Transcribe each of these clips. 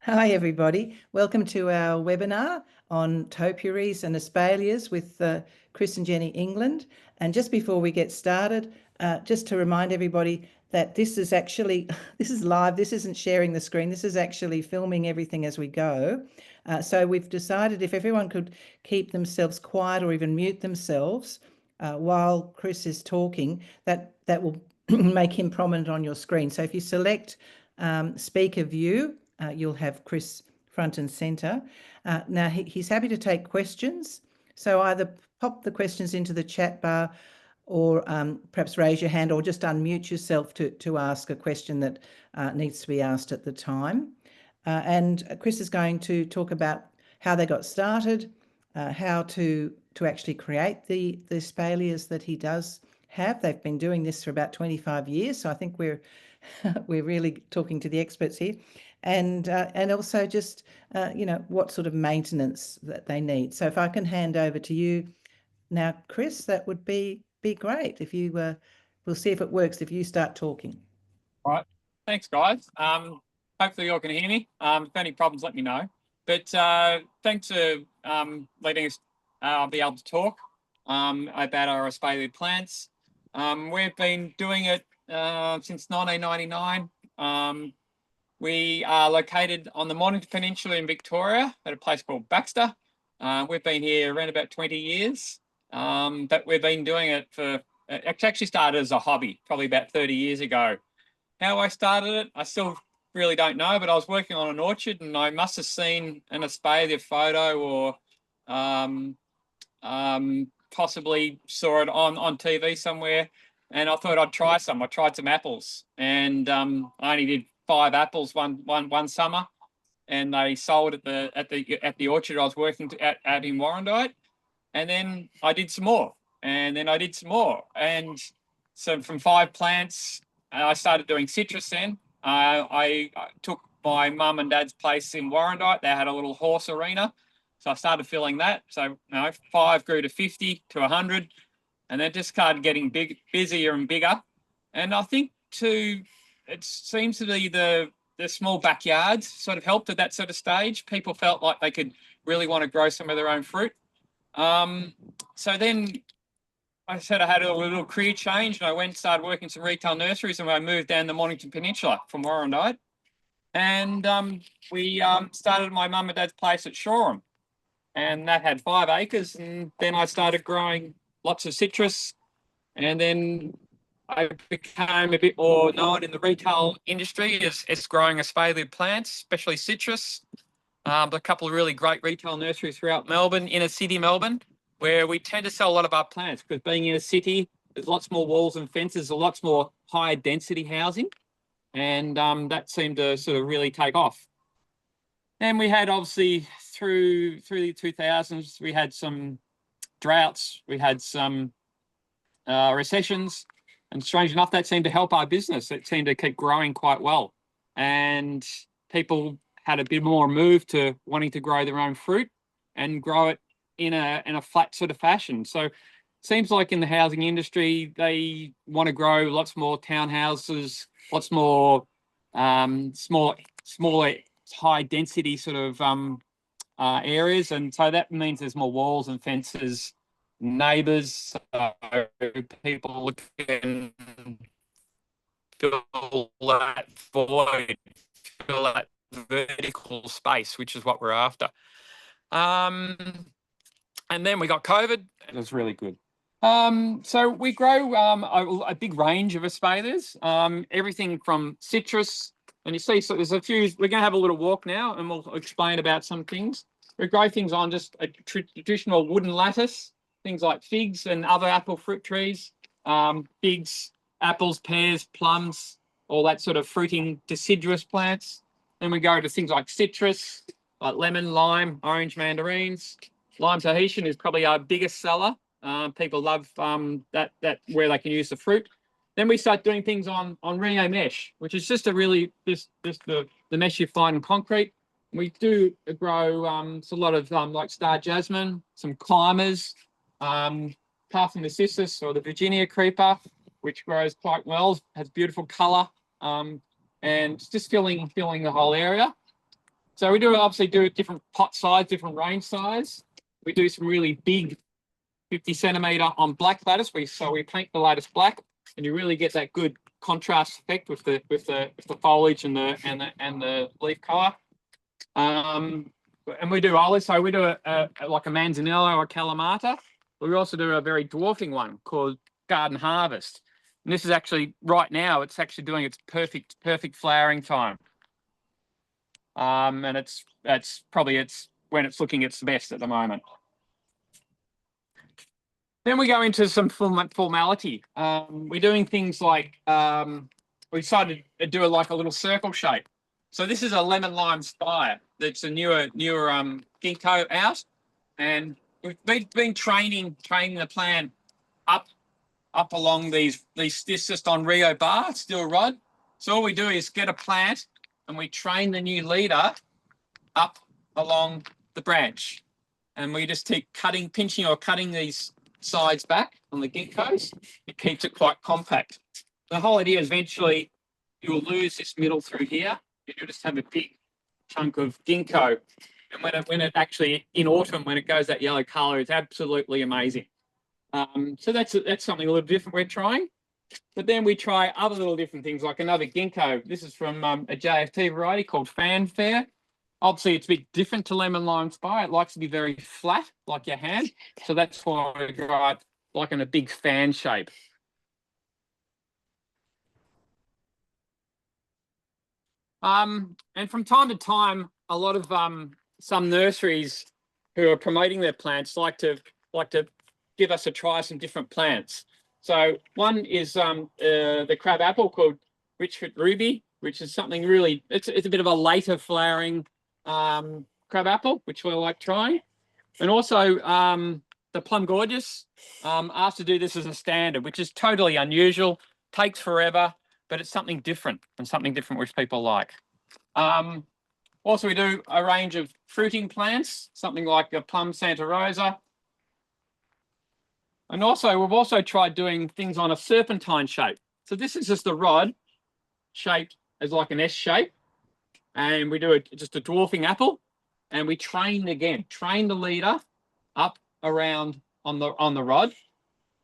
Hi everybody, welcome to our webinar on topiaries and espaliers with Chris and Jenny England. And just before we get started, just to remind everybody that this is actually, this is live, this isn't sharing the screen, this is actually filming everything as we go. So we've decided if everyone could keep themselves quiet or even mute themselves while Chris is talking, that will make him prominent on your screen. So if you select speaker view, you'll have Chris front and centre. Now, he's happy to take questions. So either pop the questions into the chat bar or perhaps raise your hand or just unmute yourself to ask a question that needs to be asked at the time. And Chris is going to talk about how they got started, how to actually create the espaliers that he does have. They've been doing this for about 25 years, so I think we're really talking to the experts here, and also just what sort of maintenance that they need. So if I can hand over to you now, Chris, that would be great. If you we'll see if it works if you start talking. All right, thanks guys. Hopefully you all can hear me. If any problems, let me know. But thanks for letting us be able to talk about our espalier plants. We've been doing it since 1999. We are located on the Mornington Peninsula in Victoria at a place called Baxter. We've been here around about 20 years, but we've been doing it for, it actually started as a hobby, probably about 30 years ago. How I started it, I still really don't know, but I was working on an orchard and I must have seen an espalier photo or possibly saw it on TV somewhere, and I thought I'd try some. I tried some apples, and I only did 5 apples one summer, and they sold at the orchard I was working at in Warrandyte, and then I did some more, and then I did some more, and so from 5 plants, I started doing citrus. Then I took my mum and dad's place in Warrandyte. They had a little horse arena. So I started filling that. So 5 grew to 50 to 100, and then just started getting busier and bigger. And I think too, it seems to be the small backyards sort of helped at that sort of stage. People felt like they could really want to grow some of their own fruit. So then I said I had a little career change, and I went and started working some retail nurseries, and I moved down the Mornington Peninsula from Warrandyte. And we started my mum and dad's place at Shoreham. And that had 5 acres. And then I started growing lots of citrus. And then I became a bit more known in the retail industry as growing espalier plants, especially citrus. A couple of really great retail nurseries throughout Melbourne, inner city Melbourne, where we tend to sell a lot of our plants because being in a city, there's lots more walls and fences, lots more higher density housing. And that seemed to sort of really take off. And we had obviously through the 2000s, we had some droughts, we had some recessions, and strange enough, that seemed to help our business. It seemed to keep growing quite well, and people had a bit more move to wanting to grow their own fruit and grow it in a flat sort of fashion. So it seems like in the housing industry, they want to grow lots more townhouses, lots more smaller high density sort of areas, and so that means there's more walls and fences, neighbours, so people can fill that void, fill that vertical space, which is what we're after. And then we got COVID. It was really good. So we grow a big range of espaliers, everything from citrus. And you see, so there's a few, we're going to have a little walk now and we'll explain about some things. We grow things on just a traditional wooden lattice, things like figs and other apple fruit trees, figs, apples, pears, plums, all that sort of fruiting deciduous plants. Then we go to things like citrus, like lemon, lime, orange, mandarins. Lime Tahitian is probably our biggest seller. People love that where they can use the fruit. Then we start doing things on Rio mesh, which is just the mesh you find in concrete. We do grow a lot of like star jasmine, some climbers, Parthenocissus or the Virginia creeper, which grows quite well, has beautiful colour, and just filling the whole area. So we do obviously do different pot size, different range size. We do some really big 50 centimetre on black lattice. So we paint the lattice black, and you really get that good contrast effect with the foliage and the leaf colour. And we do olive. So we do like a manzanilla or a calamata. We also do a very dwarfing one called Garden Harvest. And this is actually right now. It's actually doing its perfect flowering time. And it's when it's looking its best at the moment. Then we go into some formality. We're doing things like we decided to do like a little circle shape. So this is a lemon lime spire. That's a newer ginkgo out, and we've been training the plant up along this just on Rio bar steel rod. So all we do is get a plant and we train the new leader up along the branch, and we just keep pinching or cutting these sides back on the ginkgos. It keeps it quite compact. The whole idea is eventually you'll lose this middle through here, and you'll just have a big chunk of ginkgo. And when it actually in autumn, when it goes that yellow color, it's absolutely amazing. So that's something a little different we're trying. But then we try other little different things, like another ginkgo. This is from a JFT variety called Fanfare. Obviously, it's a bit different to lemon lime spire. It likes to be very flat, like your hand. So that's why we grow it like in a big fan shape. And from time to time, a lot of some nurseries who are promoting their plants like to give us a try some different plants. So one is the crab apple called Richford Ruby, which is something really, it's a bit of a later flowering crab apple, which we like trying. And also the Plum Gorgeous asked to do this as a standard, which is totally unusual, takes forever, but it's something different, and something different which people like. Also, we do a range of fruiting plants, something like a Plum Santa Rosa. And also, we've also tried doing things on a serpentine shape. So this is just a rod shaped as like an S shape. And we do just a dwarfing apple. And we train the leader up around on the rod.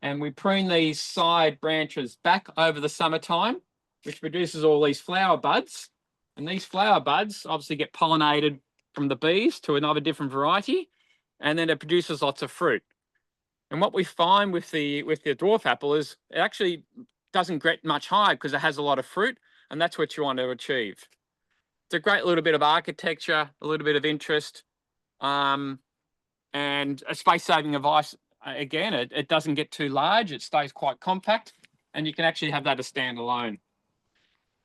And we prune these side branches back over the summertime, which produces all these flower buds. And these flower buds obviously get pollinated from the bees to another different variety. And then it produces lots of fruit. And what we find with the dwarf apple is it actually doesn't get much higher because it has a lot of fruit, and that's what you want to achieve. It's a great little bit of architecture, a little bit of interest, and a space-saving device. Again, it doesn't get too large. It stays quite compact, and you can actually have that as standalone.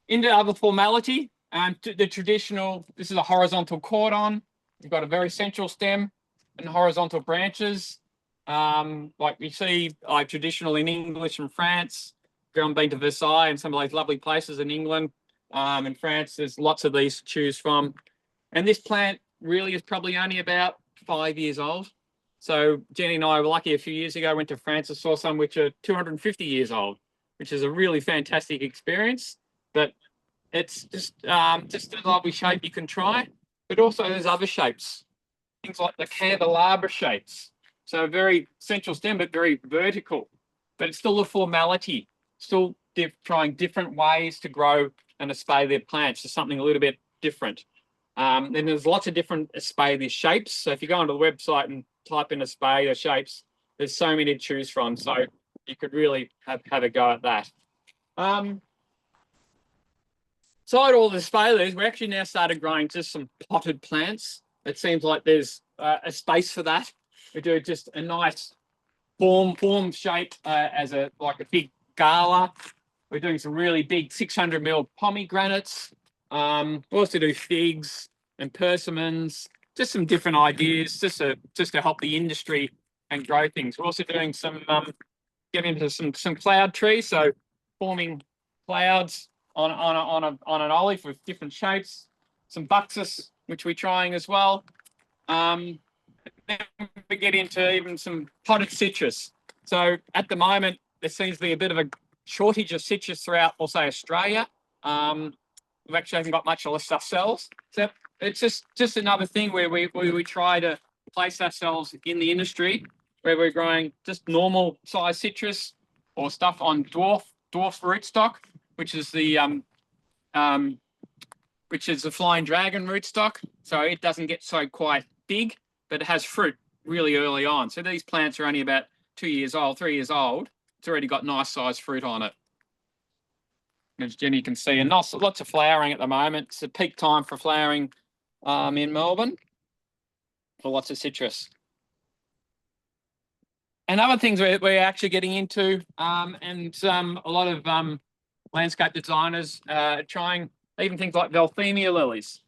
Into other formality, the traditional, this is a horizontal cordon. You've got a very central stem and horizontal branches. Like we see like traditional in English and France. I've been to Versailles and some of those lovely places in England. In France, there's lots of these to choose from. And this plant really is probably only about 5 years old. So Jenny and I were lucky a few years ago, went to France and saw some which are 250 years old, which is a really fantastic experience. But it's just a lovely shape you can try. But also there's other shapes, things like the candelabra shapes. So very central stem, but very vertical. But it's still a formality, still trying different ways to grow an espalier plant, so something a little bit different. Then there's lots of different espalier shapes. So if you go onto the website and type in espalier shapes, there's so many to choose from. So you could really have a go at that. Beside all the espaliers, we actually now started growing just some potted plants. It seems like there's a space for that. We do just a nice form shape as like a big gala. We're doing some really big 600 ml pomegranates. We also do figs and persimmons. Just some different ideas, just to help the industry and grow things. We're also doing some getting into some cloud trees, so forming clouds on an olive with different shapes. Some buxus, which we're trying as well. Then we get into even some potted citrus. So at the moment, there seems to be a bit of a shortage of citrus throughout, also Australia. We actually haven't got much of this ourselves, except it's just another thing where we try to place ourselves in the industry where we're growing just normal size citrus or stuff on dwarf rootstock, which is the flying dragon rootstock. So it doesn't get so quite big, but it has fruit really early on. So these plants are only about 2 years old, 3 years old. It's already got nice sized fruit on it. As Jenny can see, and lots of flowering at the moment. It's a peak time for flowering in Melbourne for lots of citrus. And other things we're actually getting into, and a lot of landscape designers trying even things like Velthemia lilies.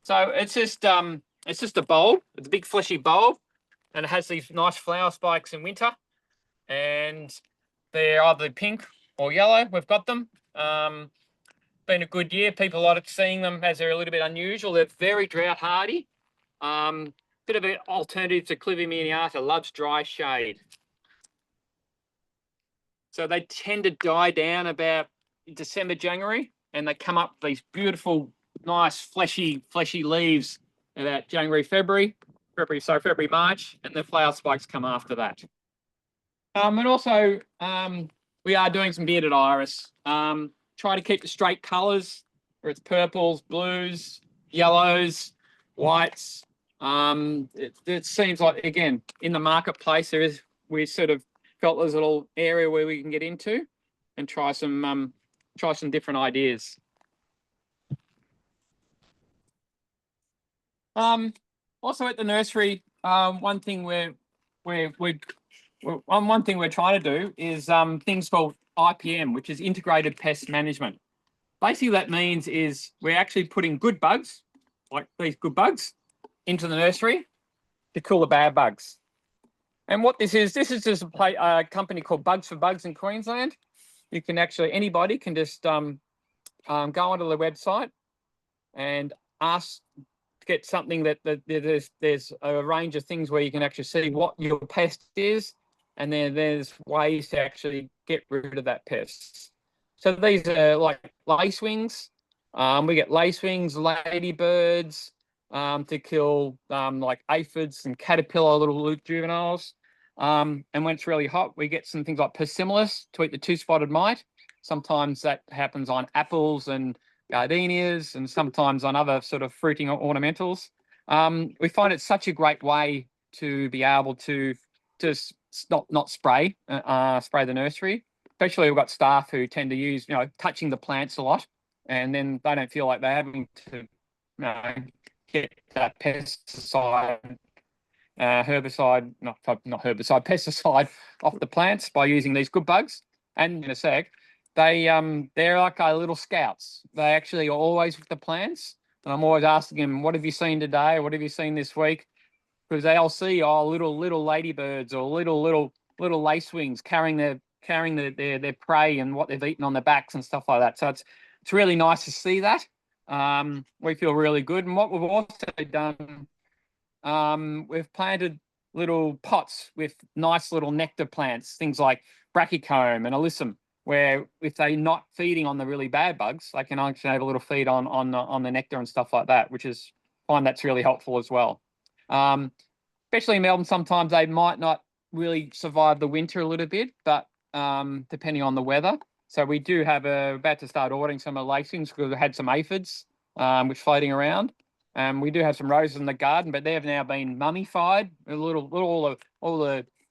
So it's just a bulb. It's a big fleshy bulb, and it has these nice flower spikes in winter, and they're either pink or yellow. We've got them. Been a good year. People like seeing them as they're a little bit unusual. They're very drought hardy. Bit of an alternative to Clivia miniata, loves dry shade. So they tend to die down about December, January, and they come up these beautiful, nice, fleshy leaves about January, February, March, and the flower spikes come after that. And also, we are doing some bearded iris. Try to keep the straight colours, where it's purples, blues, yellows, whites. It seems like, again, in the marketplace, we sort of felt there's a little area where we can get into and try some different ideas. Also at the nursery, one thing we're trying to do is things called IPM, which is integrated pest management. Basically, that means is we're actually putting good bugs, like these good bugs, into the nursery to kill the bad bugs. And what this is just a company called Bugs for Bugs in Queensland. You can actually, anybody can just go onto the website and ask to get something that there's a range of things where you can actually see what your pest is, and then there's ways to actually get rid of that pest. So these are like lacewings. We get lacewings, ladybirds, to kill like aphids and caterpillar little juveniles. And when it's really hot, we get some things like persimilis to eat the two-spotted mite. Sometimes that happens on apples and gardenias, and sometimes on other sort of fruiting ornamentals. We find it's such a great way to be able to just not spray the nursery. Especially we've got staff who tend to use, touching the plants a lot, and then they don't feel like they're having to, get that pesticide, pesticide off the plants by using these good bugs. And in a sec, they're like our little scouts. They actually are always with the plants, and I'm always asking them, "What have you seen today? What have you seen this week?" Because they'll see little ladybirds or little lacewings carrying their prey and what they've eaten on their backs and stuff like that. So it's really nice to see that. We feel really good. And what we've also done, we've planted little pots with nice little nectar plants, things like brachycomb and alyssum, where if they're not feeding on the really bad bugs, they can actually have a little feed on the nectar and stuff like that, which is find that's really helpful as well. Especially in Melbourne, sometimes they might not really survive the winter a little bit, but depending on the weather. So we do have about to start ordering some of the lacings because we had some aphids which floating around. We do have some roses in the garden, but they have now been mummified. All the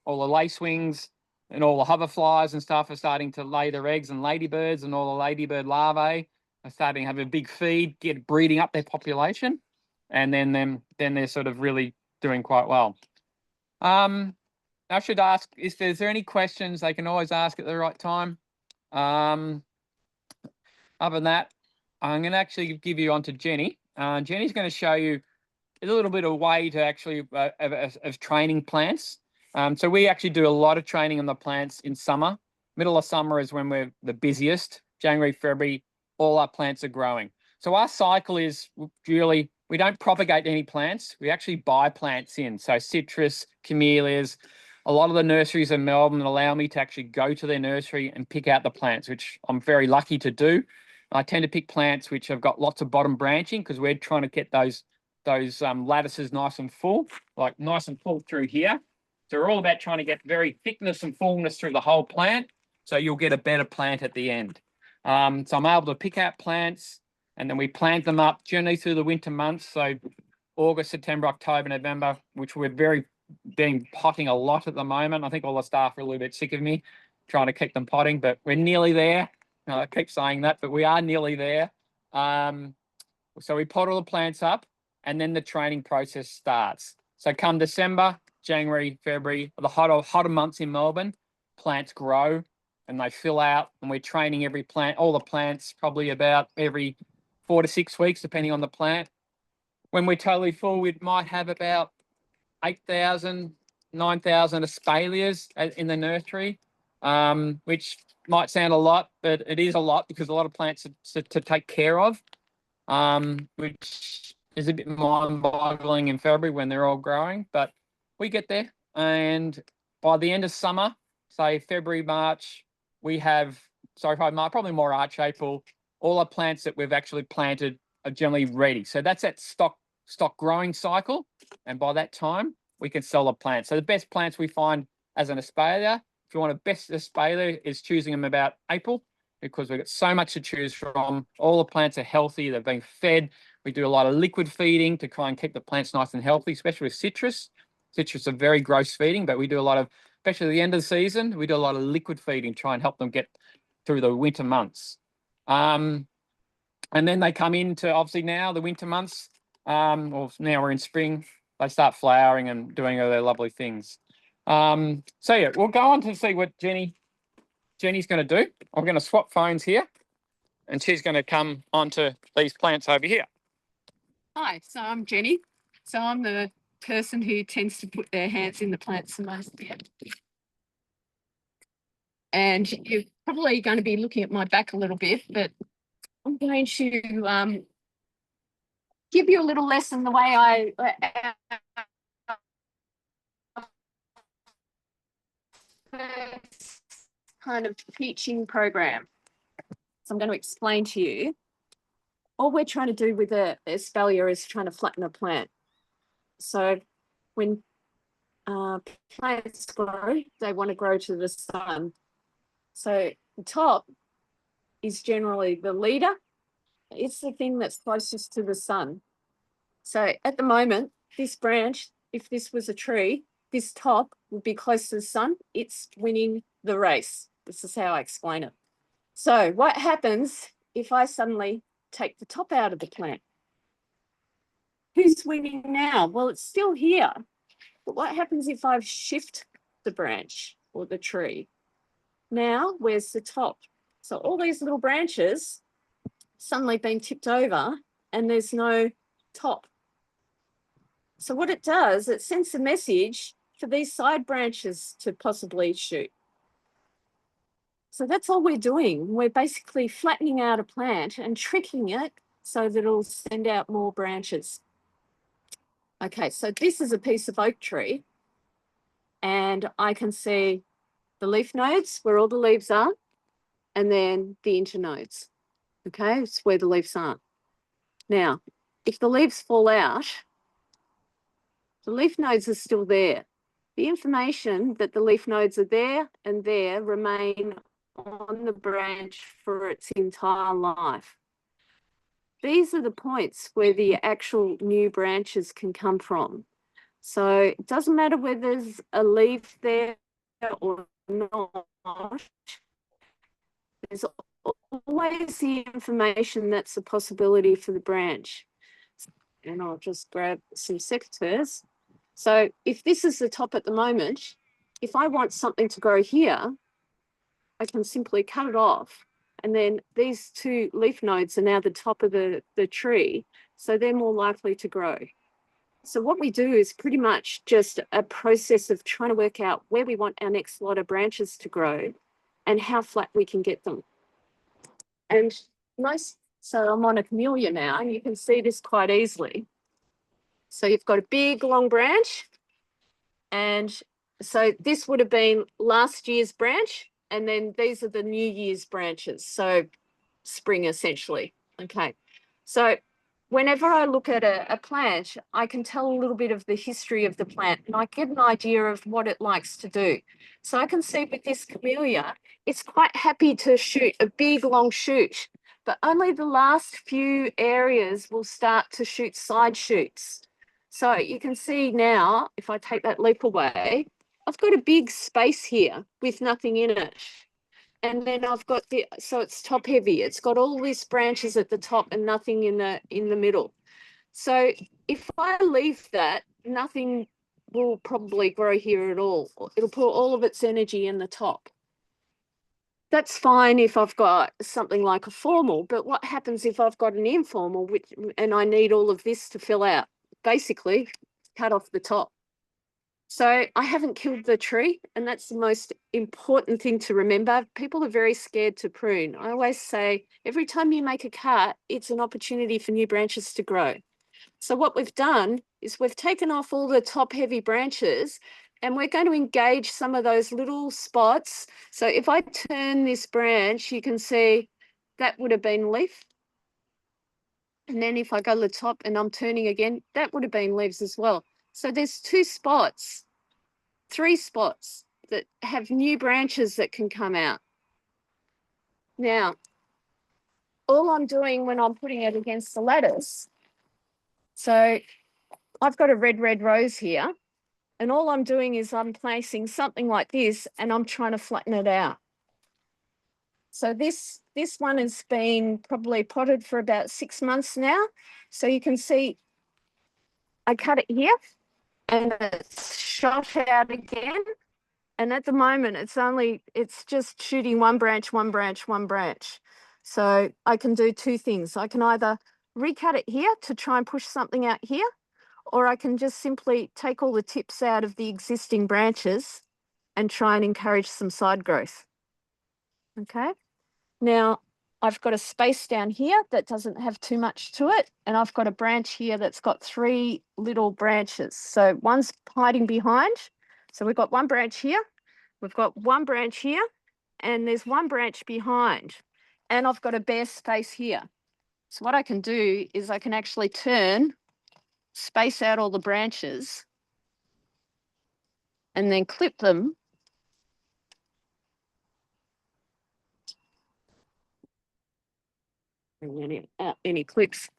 lacewings and all the hoverflies and stuff are starting to lay their eggs, and ladybirds and all the ladybird larvae are starting to have a big feed, breeding up their population, and then they're sort of really doing quite well. I should ask if there's any questions. They can always ask at the right time. Other than that, I'm going to actually give you on to Jenny. Jenny's going to show you a little bit of a way to actually of training plants. So we actually do a lot of training on the plants in summer. Middle of summer is when we're the busiest. January, February, all our plants are growing. So our cycle is really, we don't propagate any plants. We actually buy plants in. So citrus, camellias. A lot of the nurseries in Melbourne allow me to actually go to their nursery and pick out the plants, which I'm very lucky to do. I tend to pick plants which have got lots of bottom branching because we're trying to get those those lattices nice and full, like nice and full through here. So we're all about trying to get very thickness and fullness through the whole plant, so you'll get a better plant at the end. So I'm able to pick out plants, and then we plant them up generally through the winter months. So August, September, October, November, which we're been potting a lot at the moment. I think all the staff are a little bit sick of me trying to keep them potting, but we're nearly there. I keep saying that, but we are nearly there. So we pot all the plants up, and then the training process starts. So come December, January, February, the hotter months in Melbourne, plants grow and they fill out, and we're training every plant, all the plants, probably about every 4 to 6 weeks, depending on the plant. When we're totally full, we might have about 8,000, 9,000 espaliers in the nursery, which might sound a lot, but it is a lot because a lot of plants to take care of, which is a bit mind-boggling in February when they're all growing, but we get there. And by the end of summer, say February, March, we have, probably March, April, all our plants that we've actually planted are generally ready. So that's that stock growing cycle. And by that time, we can sell the plants. So the best plants we find as an espalier, if you want a best espalier, is choosing them about April, because we've got so much to choose from. All the plants are healthy. They've been fed. We do a lot of liquid feeding to try and keep the plants nice and healthy, especially with citrus. Citrus are very gross feeding, but we do a lot of, especially at the end of the season, we do a lot of liquid feeding, try and help them get through the winter months. And then they come into, obviously now, the winter months, or now we're in spring, they start flowering and doing all their lovely things. So yeah, we'll go on to see what Jenny's going to do. I'm going to swap phones here, and she's going to come onto these plants over here. Hi, so I'm Jenny. So I'm the person who tends to put their hands in the plants the most. And you're probably going to be looking at my back a little bit, but I'm going to give you a little lesson the way I kind of teaching program. So I'm going to explain to you. All we're trying to do with the espalier is trying to flatten a plant. So when plants grow, they want to grow to the sun. So the top is generally the leader. It's the thing that's closest to the sun. So at the moment, this branch, if this was a tree, this top would be close to the sun. It's winning the race. This is how I explain it. So what happens if I suddenly take the top out of the plant? Who's winning now? Well, it's still here. But what happens if I shift the branch or the tree? Now, where's the top? So all these little branches suddenly being tipped over and there's no top. So what it does, it sends a message for these side branches to possibly shoot. So that's all we're doing. We're basically flattening out a plant and tricking it so that it'll send out more branches. Okay, so this is a piece of oak tree, and I can see the leaf nodes where all the leaves are, and then the internodes. Okay, it's where the leaves aren't. Now, if the leaves fall out, the leaf nodes are still there. The information that the leaf nodes are there and there remain on the branch for its entire life. These are the points where the actual new branches can come from. So it doesn't matter whether there's a leaf there or not. There's always the information that's a possibility for the branch. And I'll just grab some secateurs. So if this is the top at the moment, if I want something to grow here, I can simply cut it off. And then these two leaf nodes are now the top of the tree, so they're more likely to grow. So what we do is pretty much just a process of trying to work out where we want our next lot of branches to grow and how flat we can get them. And so I'm on a camellia now, and you can see this quite easily. So you've got a big long branch, and so this would have been last year's branch, and then these are the new year's branches, so spring essentially. Okay, so whenever I look at a plant, I can tell a little bit of the history of the plant and I get an idea of what it likes to do. So I can see with this camellia, it's quite happy to shoot a big long shoot, but only the last few areas will start to shoot side shoots. So you can see now, if I take that leaf away, I've got a big space here with nothing in it. And then I've got so it's top heavy. It's got all these branches at the top and nothing in the middle. So if I leave that, nothing will probably grow here at all. It'll put all of its energy in the top. That's fine if I've got something like a formal, but what happens if I've got an informal and I need all of this to fill out? Basically, cut off the top. So I haven't killed the tree, and that's the most important thing to remember. People are very scared to prune. I always say, every time you make a cut, it's an opportunity for new branches to grow. So what we've done is we've taken off all the top heavy branches, and we're going to engage some of those little spots. So if I turn this branch, you can see that would have been leaf. And then if I go to the top and I'm turning again, that would have been leaves as well. So there's 2 spots, 3 spots that have new branches that can come out. Now, all I'm doing when I'm putting it against the lattice, so I've got a red rose here, and all I'm doing is I'm placing something like this and I'm trying to flatten it out. So this one has been probably potted for about 6 months now. So you can see I cut it here and it's shot out again. And at the moment, it's just shooting one branch. So I can do 2 things. I can either recut it here to try and push something out here, or I can just simply take all the tips out of the existing branches and try and encourage some side growth. Okay. Now, I've got a space down here that doesn't have too much to it. And I've got a branch here that's got 3 little branches. So one's hiding behind. So we've got one branch here. We've got one branch here. And there's one branch behind. And I've got a bare space here. So what I can do is I can actually space out all the branches and then clip them. Bring out any clips.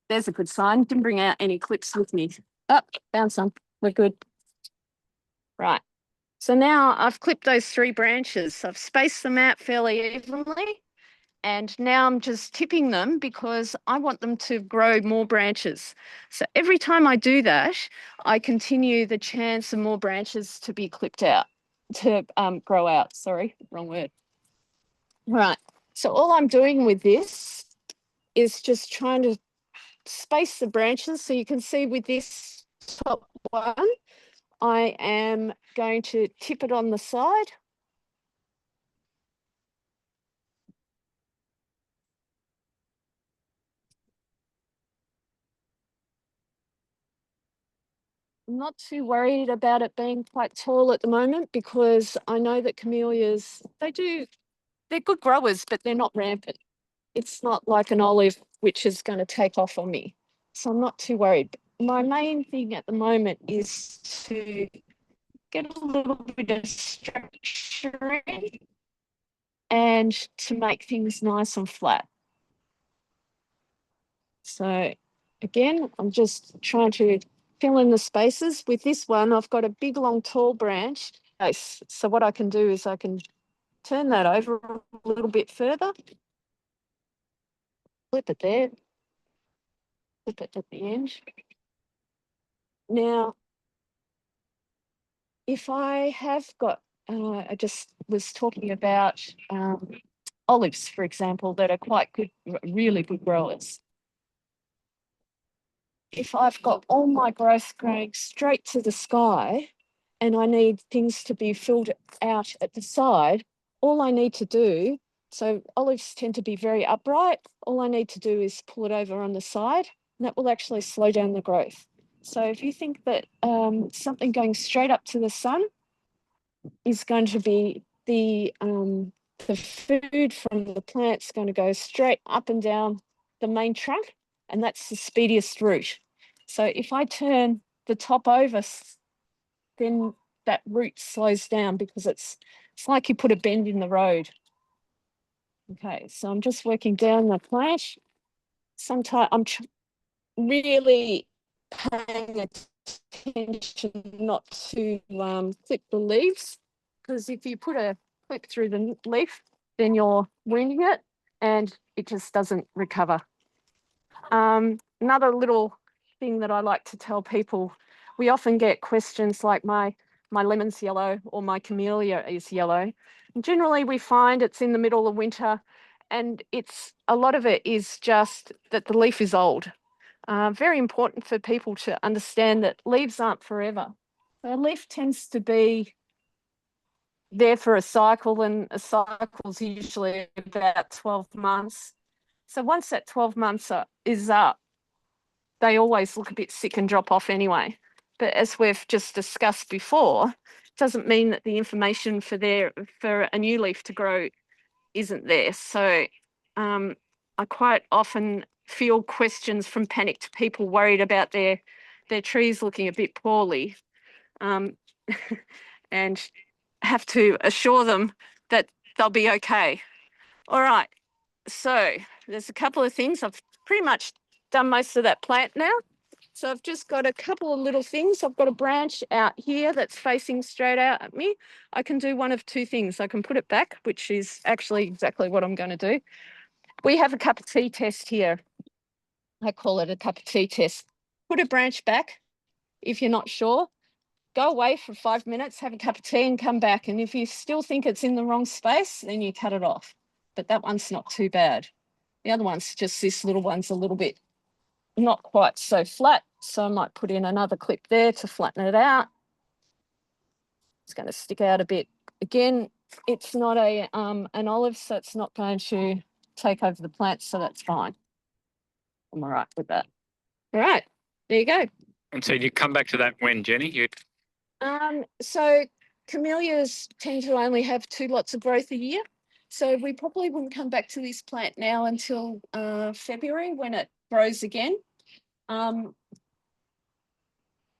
There's a good sign. Didn't bring out any clips with me. Oh, found some. We're good. Right. So now I've clipped those 3 branches. I've spaced them out fairly evenly. And now I'm just tipping them because I want them to grow more branches. So every time I do that, I continue the chance of more branches to be clipped out, to grow out. Sorry, wrong word. Right. So all I'm doing with this is just trying to space the branches. So you can see with this top one, I am going to tip it on the side. I'm not too worried about it being quite tall at the moment because I know that camellias, they're good growers, but they're not rampant. It's not like an olive, which is going to take off on me. So I'm not too worried. My main thing at the moment is to get a little bit of structure in and to make things nice and flat. So again, I'm just trying to fill in the spaces. With this one, I've got a big, long, tall branch. So what I can do is I can turn that over a little bit further. Flip it there. Flip it at the end. Now, if I have got, I just was talking about olives, for example, that are quite good, really good growers. If I've got all my growth growing straight to the sky and I need things to be filled out at the side, all I need to do, so olives tend to be very upright, all I need to do is pull it over on the side, and that will actually slow down the growth. So if you think that something going straight up to the sun is going to be the food from the plant's going to go straight up and down the main trunk, and that's the speediest route. So if I turn the top over, then that route slows down because it's like you put a bend in the road. Okay, so I'm just working down the plant. Sometimes I'm really paying attention not to clip the leaves, because if you put a clip through the leaf, then you're wounding it and it just doesn't recover. Another little thing that I like to tell people, we often get questions like my lemon's yellow or my camellia is yellow. And generally we find it's in the middle of winter, and a lot of it is just that the leaf is old. Very important for people to understand that leaves aren't forever. So a leaf tends to be there for a cycle, and a cycle is usually about 12 months. So once that 12 months is up, they always look a bit sick and drop off anyway. But as we've just discussed before, it doesn't mean that the information for a new leaf to grow isn't there. So I quite often field questions from panicked people worried about their trees looking a bit poorly, and have to assure them that they'll be okay. All right, so there's a couple of things. I've pretty much done most of that plant now. So I've just got a couple of little things. I've got a branch out here that's facing straight out at me. I can do one of two things. I can put it back, which is actually exactly what I'm going to do. We have a cup of tea test here. I call it a cup of tea test. Put a branch back if you're not sure. Go away for 5 minutes, have a cup of tea and come back. And if you still think it's in the wrong space, then you cut it off. But that one's not too bad. The other one's just, this little one's a little bit not quite so flat. So I might put in another clip there to flatten it out. It's going to stick out a bit. Again, it's not an olive, so it's not going to take over the plant, so that's fine. I'm all right with that. All right, there you go. And so you come back to that when, Jenny? So camellias tend to only have 2 lots of growth a year. So we probably wouldn't come back to this plant now until February, when it grows again.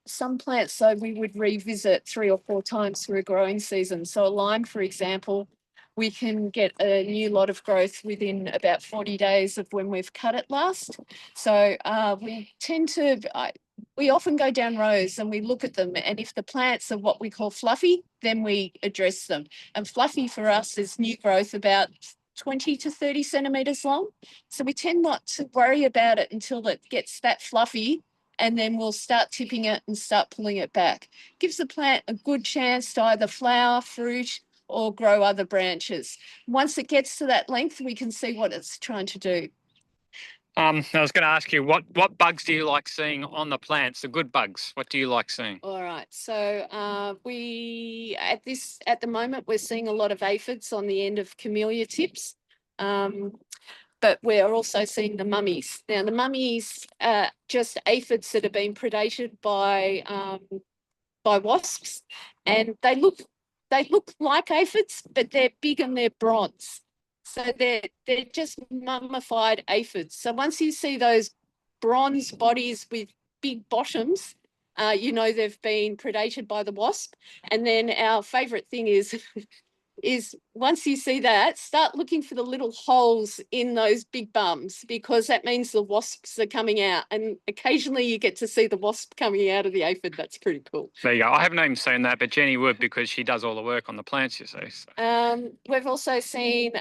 Some plants, though, we would revisit 3 or 4 times through a growing season. So a lime, for example, we can get a new lot of growth within about 40 days of when we've cut it last. So we often go down rows and we look at them, and if the plants are what we call fluffy, then we address them. And fluffy for us is new growth about 20 to 30 centimetres long. So we tend not to worry about it until it gets that fluffy, and then we'll start tipping it and start pulling it back. Gives the plant a good chance to either flower, fruit, or grow other branches. Once it gets to that length, we can see what it's trying to do. I was going to ask you, what bugs do you like seeing on the plants, the good bugs? What do you like seeing? All right, so at the moment, we're seeing a lot of aphids on the end of camellia tips. But we're also seeing the mummies. Now, the mummies are just aphids that have been predated by wasps, and they look like aphids, but they're big and they're bronze. So they're just mummified aphids. So once you see those bronze bodies with big bottoms, you know they've been predated by the wasp. And then our favourite thing is once you see that, start looking for the little holes in those big bums, because that means the wasps are coming out. And occasionally you get to see the wasp coming out of the aphid. That's pretty cool. There you go. I haven't even seen that, but Jenny would, because she does all the work on the plants, you see. So. We've also seen,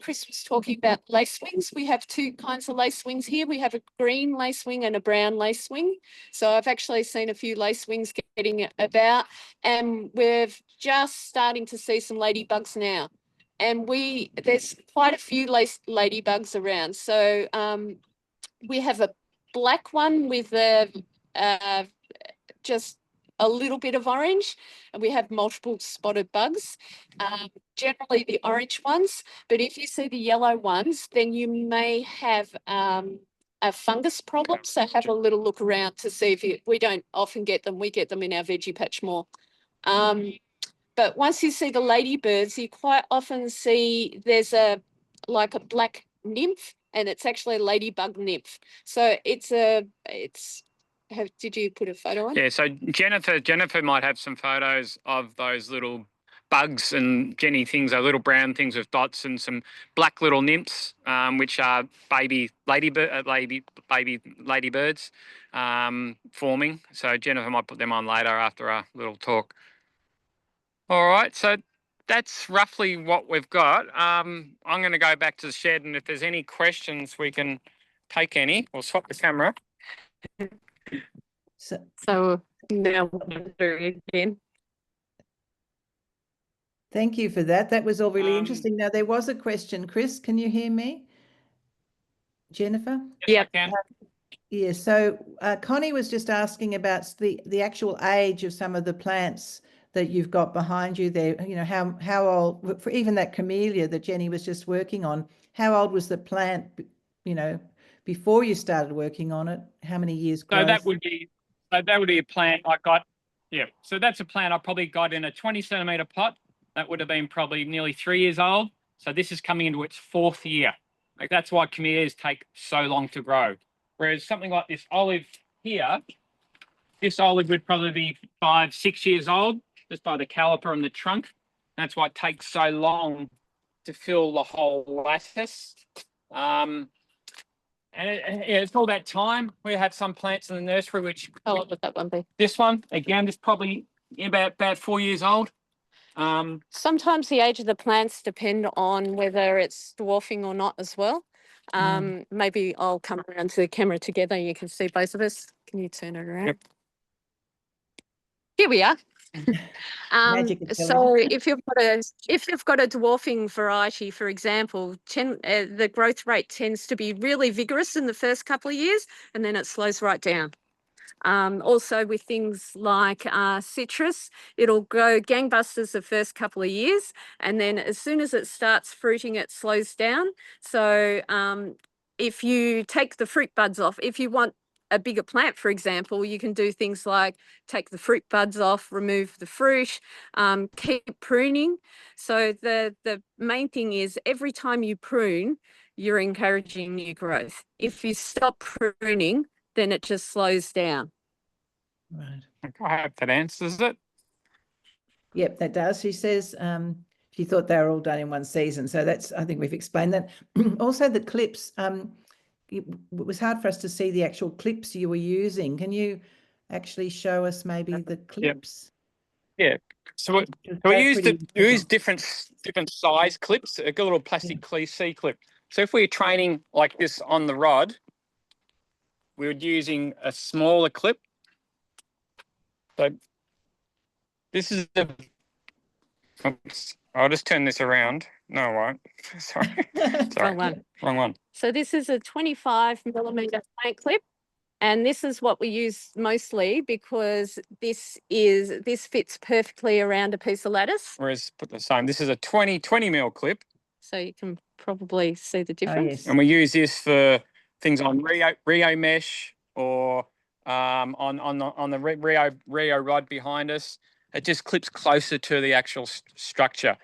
Chris was talking about lacewings. We have 2 kinds of lacewings here. We have a green lacewing and a brown lacewing. So I've actually seen a few lacewings getting about, and we've just starting to see some ladybugs now. And there's quite a few ladybugs around. So we have a black one with just a little bit of orange, and we have multiple spotted bugs, generally the orange ones. But if you see the yellow ones, then you may have a fungus problem. So have a little look around to see if we don't often get them. We get them in our veggie patch more. But once you see the ladybirds, you quite often see there's like a black nymph and it's actually a ladybug nymph. So did you put a photo on? Yeah, so Jennifer might have some photos of those little bugs, and Jenny things are little brown things with dots, and some black little nymphs, which are baby ladybirds forming. So Jennifer might put them on later after our little talk. All right, so that's roughly what we've got. I'm going to go back to the shed, and if there's any questions, we can take any. We'll swap the camera. So now we'll do again. Thank you for that. That was all really interesting. Now, there was a question. Chris, can you hear me? Jennifer? Yes, I can. Yeah, so Connie was just asking about the actual age of some of the plants that you've got behind you there. You know, how old, for even that camellia that Jenny was just working on, how old was the plant, you know, before you started working on it? How many years growth? So that would be a plant I got. Yeah, so that's a plant I probably got in a 20 centimetre pot. That would have been probably nearly 3 years old. So this is coming into its 4th year. Like, that's why camellias take so long to grow. Whereas something like this olive here, this olive would probably be 5, 6 years old, just by the caliper and the trunk. That's why it takes so long to fill the whole lattice. And it's all that time. We have some plants in the nursery which... How old would that one be? This one, again, this probably about 4 years old. Sometimes the age of the plants depend on whether it's dwarfing or not as well. Maybe I'll come around to the camera together. You can see both of us. Can you turn it around? Yep. Here we are. So Intelligence. if you've got a dwarfing variety, for example, the growth rate tends to be really vigorous in the first couple of years, and then it slows right down. Also with things like citrus, it'll go gangbusters the first couple of years, and then as soon as it starts fruiting, it slows down. So if you take the fruit buds off, if you want a bigger plant, for example, you can do things like take the fruit buds off, remove the fruit, keep pruning. So the main thing is every time you prune, you're encouraging new growth. If you stop pruning, then it just slows down. Right. I hope that answers it. Yep, that does. She says she thought they were all done in one season. So that's, I think we've explained that. Also the clips, it was hard for us to see the actual clips you were using. Can you actually show us maybe the clips? Yeah. So we use different size clips, a little plastic C clip. So if we're training like this on the rod, we're using a smaller clip. So this is the... Oops, I'll just turn this around. No, right. Sorry. Wrong one. So this is a 25 millimeter plant clip, and this is what we use mostly because this fits perfectly around a piece of lattice. Whereas put the same. This is a 20 mil clip. So you can probably see the difference. Oh, yes. And we use this for things on Rio mesh or on the Rio rod behind us. It just clips closer to the actual structure.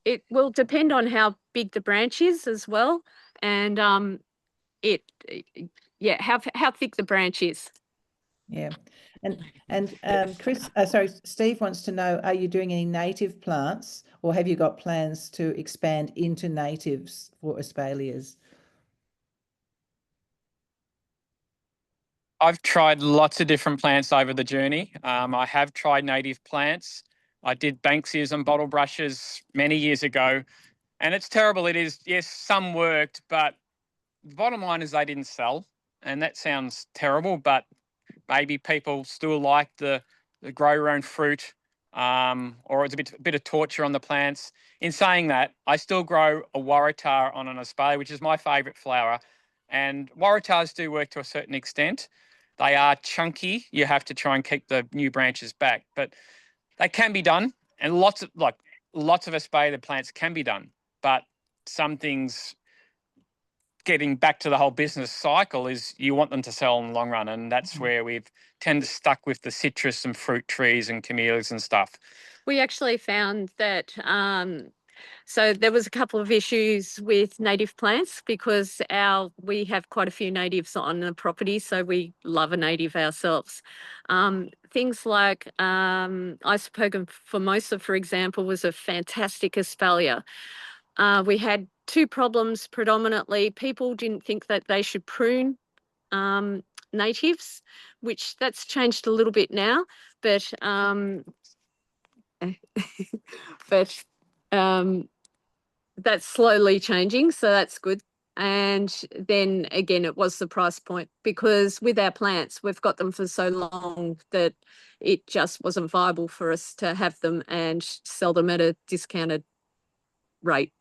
It will depend on how big the branch is as well, and how thick the branch is. Yeah, and Steve wants to know: are you doing any native plants, or have you got plans to expand into natives for espaliers? I've tried lots of different plants over the journey. I have tried native plants. I did Banksias and bottle brushes many years ago, and it's terrible. It is, yes, some worked, but the bottom line is they didn't sell, and that sounds terrible, but maybe people still like the grow your own fruit, or it's a bit of torture on the plants. In saying that, I still grow a waratah on an espalier, which is my favourite flower, and waratahs do work to a certain extent. They are chunky. You have to try and keep the new branches back, but they can be done. And lots of espalier plants can be done, but some things, getting back to the whole business cycle, is you want them to sell in the long run, and that's where we've tend to stuck with the citrus and fruit trees and camellias and stuff. We actually found that So there was a couple of issues with native plants because we have quite a few natives on the property, so we love a native ourselves. Things like Isopogon formosa, for example, was a fantastic espalier. We had two problems predominantly. People didn't think that they should prune natives, which that's changed a little bit now, but but that's slowly changing, so that's good. And then again, it was the price point, because with our plants, we've got them for so long that it just wasn't viable for us to have them and sell them at a discounted rate.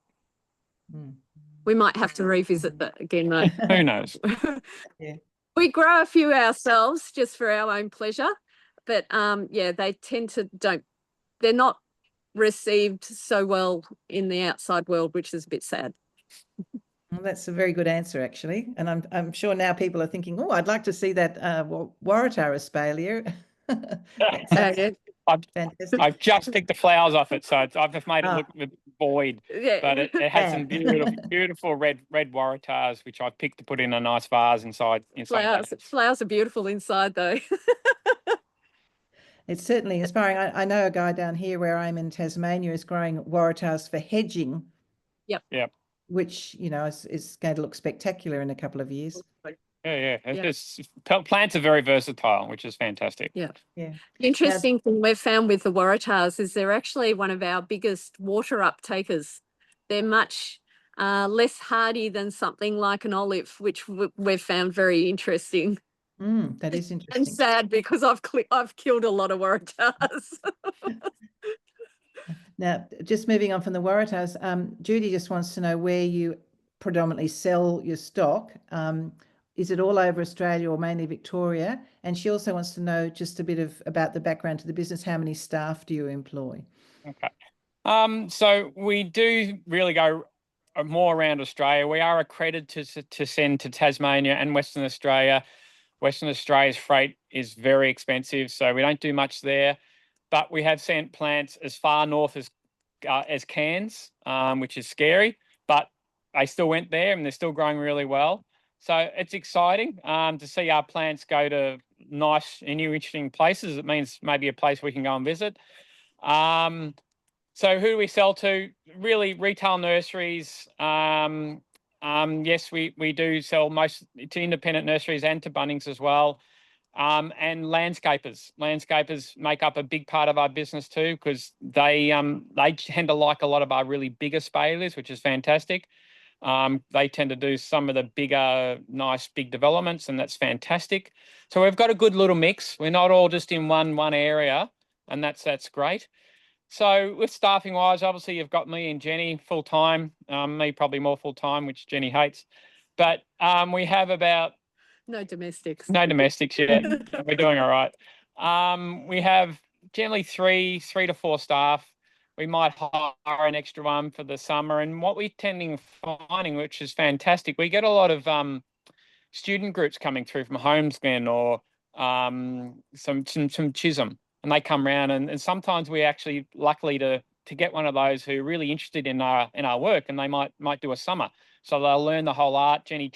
We might have to revisit that again, though. Who knows? Yeah. We grow a few ourselves just for our own pleasure, but yeah, they tend to they're not received so well in the outside world, which is a bit sad. Well, that's a very good answer, actually. And I'm sure now people are thinking, oh, I'd like to see that Waratah espalier. Yeah. I've just picked the flowers off it, so I've just made it look void. Yeah. But it has some beautiful red Waratahs, which I've picked to put in a nice vase inside. Flowers are beautiful inside, though. It's certainly inspiring. I know a guy down here where I'm in Tasmania is growing Waratahs for hedging. Yep. Which, you know, is going to look spectacular in a couple of years. Yeah. Plants are very versatile, which is fantastic. Yeah. The interesting thing we've found with the Waratahs is they're actually one of our biggest water uptakers. They're much less hardy than something like an olive, which we've found very interesting. That is interesting. And sad, because I've killed a lot of Waratahs. Now, just moving on from the Waratahs, Judy just wants to know where you predominantly sell your stock. Is it all over Australia or mainly Victoria? And she also wants to know just a bit about the background to the business. How many staff do you employ? Okay. So we do really go more around Australia. We are accredited to send to Tasmania and Western Australia. Western Australia's freight is very expensive, so we don't do much there. But we have sent plants as far north as Cairns, which is scary, but they still went there and they're still growing really well. So it's exciting to see our plants go to nice and new, interesting places. It means maybe a place we can go and visit. So who do we sell to? Really, retail nurseries. Yes, we do sell most to independent nurseries and to Bunnings as well. And landscapers. Landscapers make up a big part of our business too, because they tend to like a lot of our really bigger espaliers, which is fantastic. They tend to do some of the bigger, nice big developments, and that's fantastic. So we've got a good little mix. We're not all just in one area, and that's great. So with staffing wise, obviously you've got me and Jenny full time. Me probably more full time, which Jenny hates. But we have about no domestics. No domestics yet. We're doing all right. We have generally three to four staff. We might hire an extra one for the summer. And what we're finding, which is fantastic, we get a lot of student groups coming through from Homesglen or some Chisholm, and they come around, and sometimes we're actually lucky to get one of those who are really interested in our work, and they might do a summer. So they'll learn the whole art. Jenny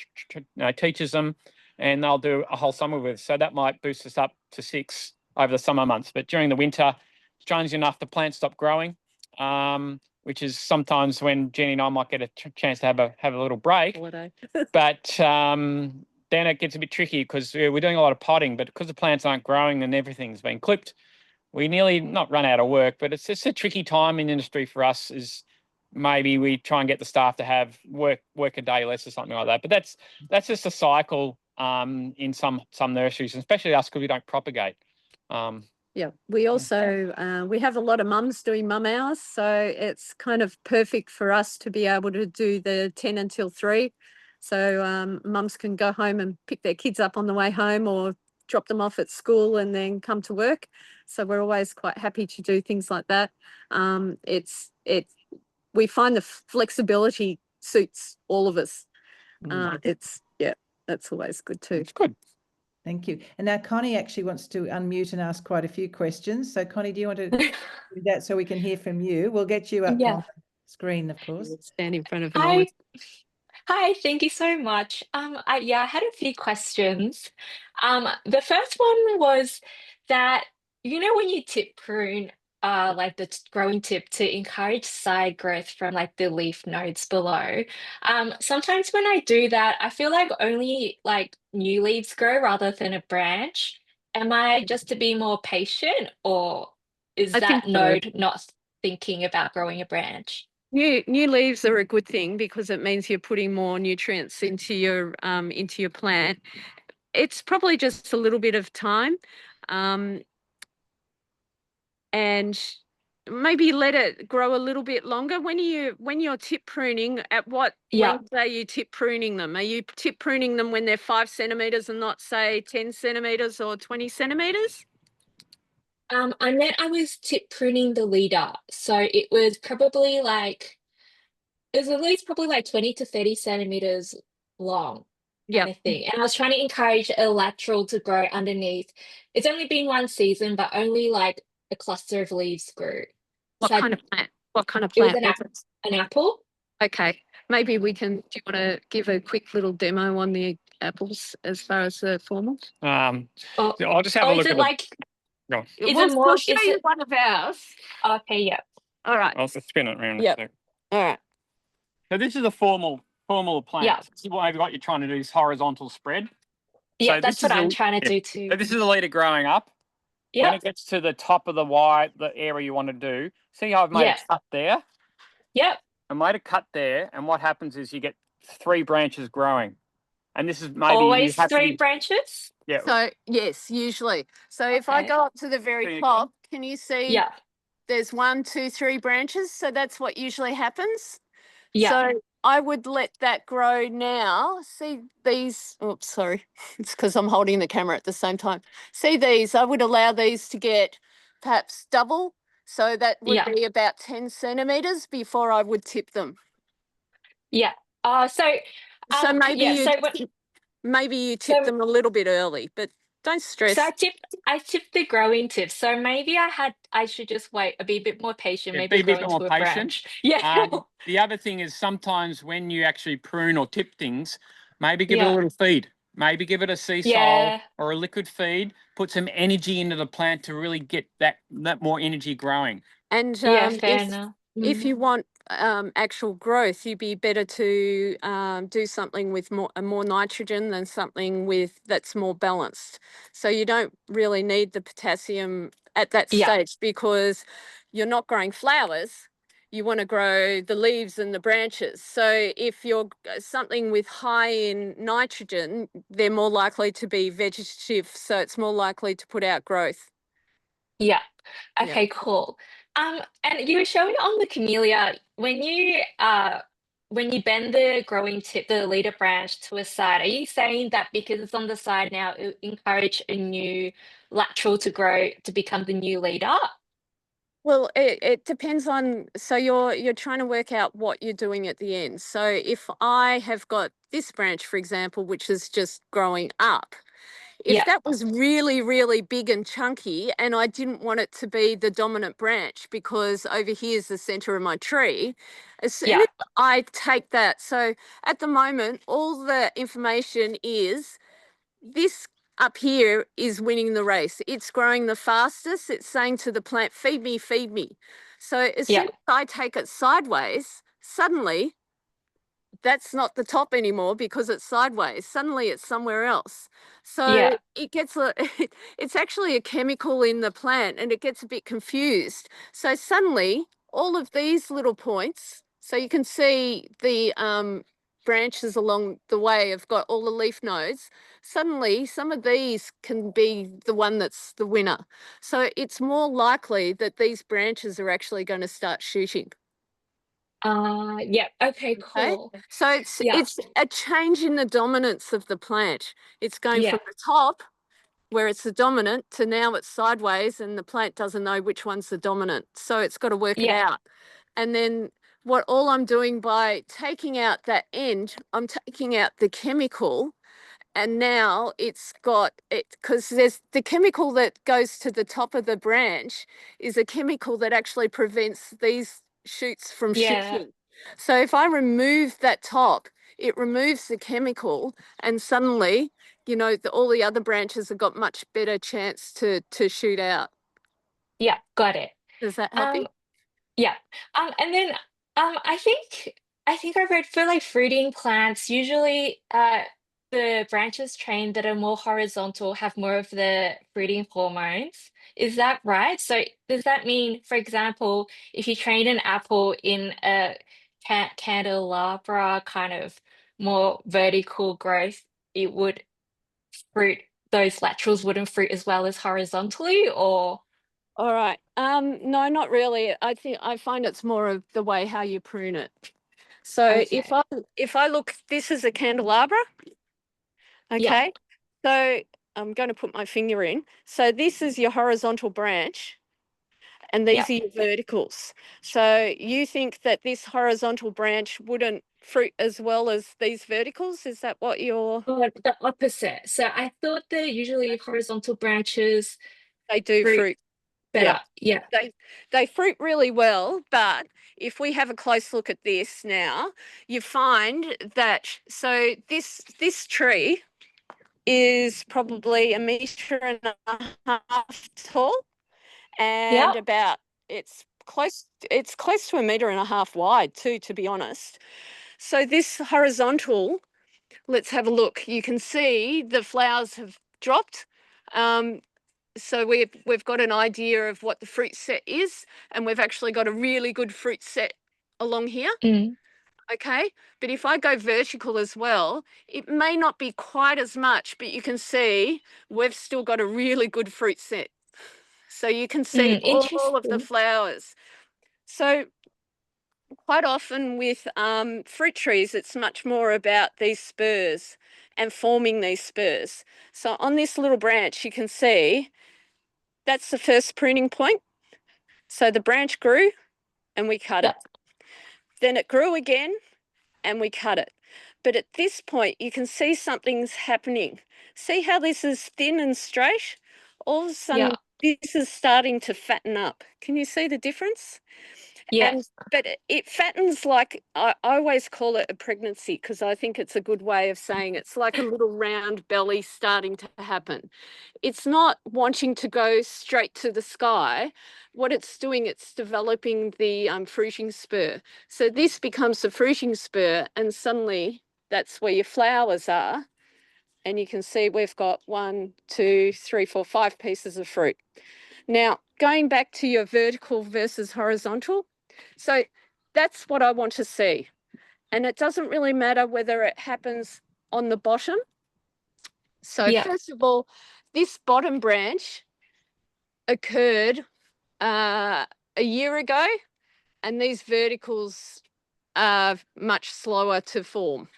teaches them, and they'll do a whole summer with us. So that might boost us up to 6 over the summer months. But during the winter, strangely enough, the plants stop growing, which is sometimes when Jenny and I might get a chance to have a little break. But then it gets a bit tricky because we're doing a lot of potting, but because the plants aren't growing and everything's been clipped, we nearly not run out of work. But it's just a tricky time in the industry for us. Is maybe we try and get the staff to have work a day less or something like that. But that's just a cycle in some nurseries, especially us because we don't propagate. Yeah, we also we have a lot of mums doing mum hours, so it's kind of perfect for us to be able to do the 10 until 3. So mums can go home and pick their kids up on the way home, or drop them off at school and then come to work. So we're always quite happy to do things like that. We find the flexibility suits all of us. That's always good too. It's good. Thank you. And now Connie actually wants to unmute and ask quite a few questions. So Connie, do you want to do that so we can hear from you? We'll get you up. Yeah. screen, of course. Stand in front of an Hi. Hi, thank you so much. I had a few questions. The first one was that, when you tip prune, like the growing tip to encourage side growth from like the leaf nodes below. Sometimes when I do that, I feel like only like new leaves grow rather than a branch. Am I just to be more patient, or is I think that so. node not thinking about growing a branch? New leaves are a good thing because it means you're putting more nutrients into your plant. It's probably just a little bit of time, and maybe let it grow a little bit longer. When you're tip pruning, at what Yeah. length are you tip pruning them? Are you tip pruning them when they're 5 centimeters and not say 10 centimeters or 20 centimeters? I meant I was tip pruning the leader, so it was probably like it was at least probably like 20 to 30 centimeters long, Yeah. kind of thing. And I was trying to encourage a lateral to grow underneath. It's only been one season, but only like a cluster of leaves grew. What So kind of plant? What kind of it was plant? an apple. Okay, maybe we can. Do you want to give a quick little demo on the apples as far as the formal? Or, I'll just have a or is look it at like? Go. Is We'll it more? show Is you it one of ours. okay? Yeah. All right. I'll just spin it around. Yep. A sec. All right. So this is a formal plant. Yeah. This is what you're trying to do is horizontal spread. Yeah, So that's this what is I'm a- trying to yeah. do too. So this is a leader growing up. When Yeah. it gets to the top of the area you want to do, see how I've made Yeah. a cut there? Yep. I made a cut there, and what happens is you get 3 branches growing. And this is maybe Always you have 3 to be, branches. yeah. So yes, usually. So if I Okay. go up to the There very you top, can you see? Yeah. There's 1, 2, 3 branches. So that's what usually happens. Yeah. So I would let that grow now. See these, oops, sorry. It's because I'm holding the camera at the same time. See these, I would allow these to get perhaps double. So that would Yeah. be about 10 centimeters before I would tip them. Yeah. So maybe yeah. maybe you tip So them a little bit early, but don't stress. so I tipped the growing tip. So maybe I should just wait, be a bit more patient, Yeah, maybe be a grow bit into more a patient. branch. Yeah. The other thing is sometimes when you actually prune or tip things, maybe give it a Yeah. little feed. Maybe give it a sea salt Yeah. or a liquid feed. Put some energy into the plant to really get that more energy growing. And Yeah, fair enough. if you want actual growth, you'd be better to do something with more nitrogen than something that's more balanced. So you don't really need the potassium at that Yeah. stage because you're not growing flowers. You want to grow the leaves and the branches. So if you're something with high in nitrogen, they're more likely to be vegetative. So it's more likely to put out growth. Yeah. Yeah. Okay, cool. And you were showing on the camellia when you bend the growing tip, the leader branch to a side, are you saying that because it's on the side now, it encourage a new lateral to grow to become the new leader? Well, it depends on, so you're trying to work out what you're doing at the end. So if I have got this branch, for example, which is just growing up, if Yeah. that was really, really big and chunky and I didn't want it to be the dominant branch because over here is the center of my tree, as soon as I take that, so at the moment, all the information is this up here is winning the race. It's growing the fastest. It's saying to the plant, feed me, feed me. So as soon as I take it sideways, suddenly that's not the top anymore because it's sideways. Suddenly it's somewhere else. So it gets it's actually a chemical in the plant and it gets a bit confused. So suddenly all of these little points, so you can see the branches along the way have got all the leaf nodes. Suddenly some of these can be the one that's the winner. So it's more likely that these branches are actually going to start shooting. Yeah. Okay, cool. So it's a change in the dominance of the plant. It's going from the top where it's the dominant to now it's sideways and the plant doesn't know which one's the dominant. So it's got to work it out. And then all I'm doing by taking out that end, I'm taking out the chemical, and now it's got it, because there's the chemical that goes to the top of the branch is a chemical that actually prevents these shoots from Yeah. shooting. So if I remove that top, it removes the chemical, and suddenly, you know, all the other branches have got much better chance to shoot out. Yeah, got it. Does that help you? Yeah. And then I think I read for like fruiting plants, usually the branches trained that are more horizontal have more of the fruiting hormones. Is that right? So does that mean, for example, if you train an apple in a candelabra kind of more vertical growth, it would fruit, those laterals wouldn't fruit as well as horizontally, or All right. No, not really. I find it's more of the way how you prune it. So okay. if I look, this is a candelabra. Yeah. Okay. So I'm going to put my finger in. So this is your horizontal branch, and these Yeah. are your verticals. So you think that this horizontal branch wouldn't fruit as well as these verticals? Is that what you're... Oh, the opposite. So I thought that usually horizontal branches They do fruit fruit. better. Yeah. They fruit really well, but if we have a close look at this now, you find that, so this tree is probably 1.5 meters tall, and Yeah. about it's close to 1.5 meters wide too, to be honest. So this horizontal, let's have a look. You can see the flowers have dropped. So we've got an idea of what the fruit set is, and we've actually got a really good fruit set along here. Mm. Okay, but if I go vertical as well, it may not be quite as much, but you can see we've still got a really good fruit set. So you can see all of the Interesting. flowers. So quite often with fruit trees, it's much more about these spurs and forming these spurs. So on this little branch, you can see that's the first pruning point. So the branch grew and we cut Yeah. it. Then it grew again and we cut it. But at this point, you can see something's happening. See how this is thin and straight? All of a sudden, this is starting to fatten up. Can you see the difference? Yeah. But it fattens like, I always call it a pregnancy, because I think it's a good way of saying it's like a little round belly starting to happen. It's not wanting to go straight to the sky. What it's doing, it's developing the fruiting spur. So this becomes the fruiting spur, and suddenly that's where your flowers are. And you can see we've got 1, 2, 3, 4, 5 pieces of fruit. Now, going back to your vertical versus horizontal, so that's what I want to see. And it doesn't really matter whether it happens on the bottom. So Yeah. first of all, this bottom branch occurred a year ago, and these verticals are much slower to form.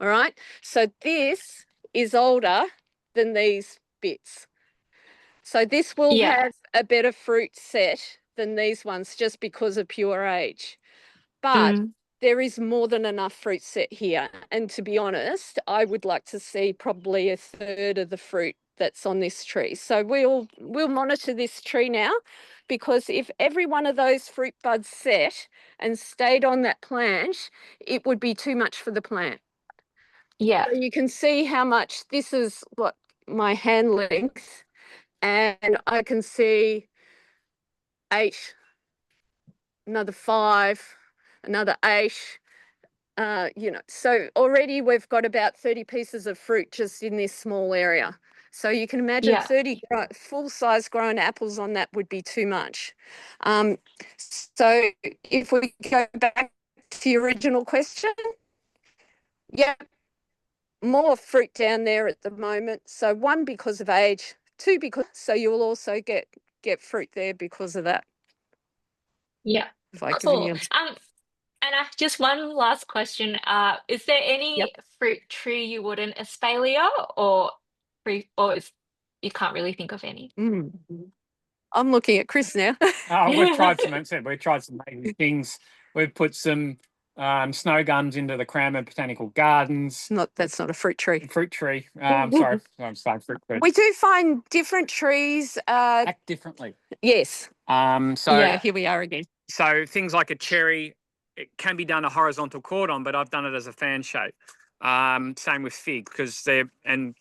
All right. So this is older than these bits. So this will Yeah. have a better fruit set than these ones just because of pure age. But Mm. there is more than enough fruit set here. And to be honest, I would like to see probably 1/3 of the fruit that's on this tree. So we'll monitor this tree now, because if every one of those fruit buds set and stayed on that plant, it would be too much for the plant. Yeah. So you can see how much this is, what, my hand length, and I can see 8, another 5, another 8. You know, so already we've got about 30 pieces of fruit just in this small area. So you can imagine Yeah. 30 full-size grown apples on that would be too much. So if we go back to your original question, yeah, more fruit down there at the moment. So 1, because of age, 2, because, so you'll also get fruit there because of that. Yeah. If I give Cool. you And just one last question. Is there any Yep. fruit tree you wouldn't espalier, or you can't really think of any? I'm looking at Chris now. We've tried some, as I said, we've tried some amazing things. We've put some snow gums into the Canberra Botanical Gardens. That's not a fruit tree. Fruit tree. Sorry, I'm saying fruit tree. We do find different trees. Act differently. Yes. So Yeah, here we are again. So things like a cherry, it can be done a horizontal cordon, but I've done it as a fan shape. Same with fig, because and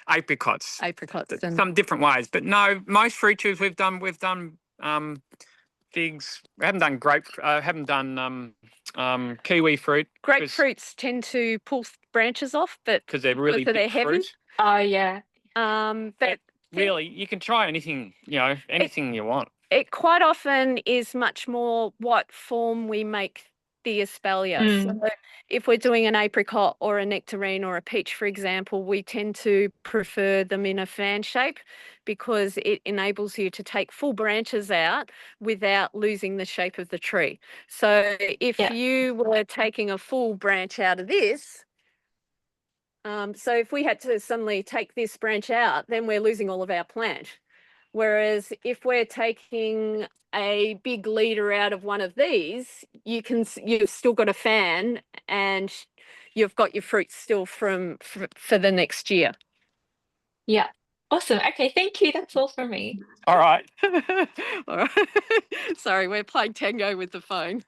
apricots. And Some different ways, but no, most fruit trees we've done figs. We haven't done haven't done kiwi fruit. grapefruits tend to pull branches off, but because they're really so they're big heavy. fruit. Oh, yeah. But Really, you can try anything, anything you want. it quite often is much more what form we make the espalier. Mm. So if we're doing an apricot or a nectarine or a peach, for example, we tend to prefer them in a fan shape because it enables you to take full branches out without losing the shape of the tree. So if Yeah. you were taking a full branch out of this, so if we had to suddenly take this branch out, then we're losing all of our plant. Whereas if we're taking a big leader out of one of these, you've still got a fan and you've got your fruit still for the next year. Yeah. Awesome. Okay, thank you. That's all from me. All right. All right. Sorry, we're playing tango with the phone.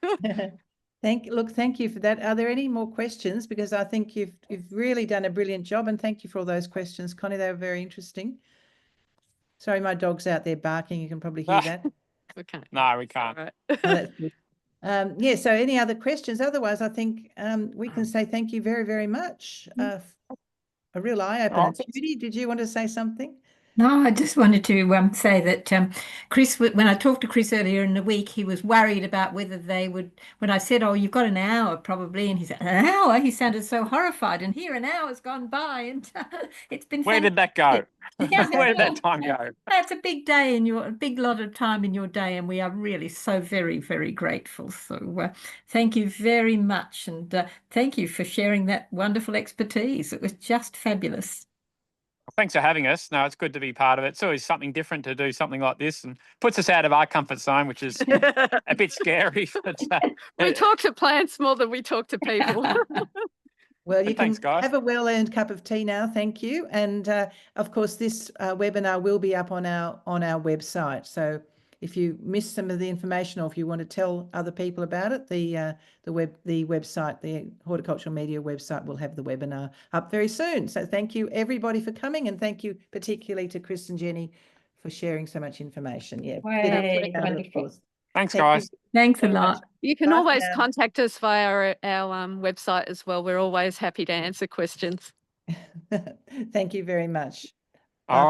Thank you for that. Are there any more questions? Because I think you've really done a brilliant job, and thank you for all those questions, Connie. They were very interesting. Sorry, my dog's out there barking. You can probably hear that. Okay. No, we can't. All right. Oh, that's good. Yeah, so any other questions? Otherwise, I think we can say thank you very, very much. A real eye-opener. Judy, did you want to say something? No, I just wanted to say that Chris, when I talked to Chris earlier in the week, he was worried about whether they would, when I said, oh, you've got an hour probably, and he said, an hour? He sounded so horrified, and here an hour's gone by, and it's been Where did that go? Yeah, Where did that time go? That's a big day a big lot of time in your day, and we are really so very, very grateful. So thank you very much, and thank you for sharing that wonderful expertise. It was just fabulous. Thanks for having us. No, it's good to be part of it. It's always something different to do something like this, and puts us out of our comfort zone, which is a bit scary. But, We talk to plants more than we talk to people. Well, you thanks, can guys. have a well-earned cup of tea now. Thank you. And of course, this webinar will be up on our website. So if you missed some of the information, or if you want to tell other people about it, the website, the Horticultural Media website, will have the webinar up very soon. So thank you everybody for coming, and thank you particularly to Chris and Jenny for sharing so much information. Yeah, Wonderful. Thanks, guys. Thanks a lot. You can Bye for always now. contact us via our website as well. We're always happy to answer questions. Thank you very much. All right.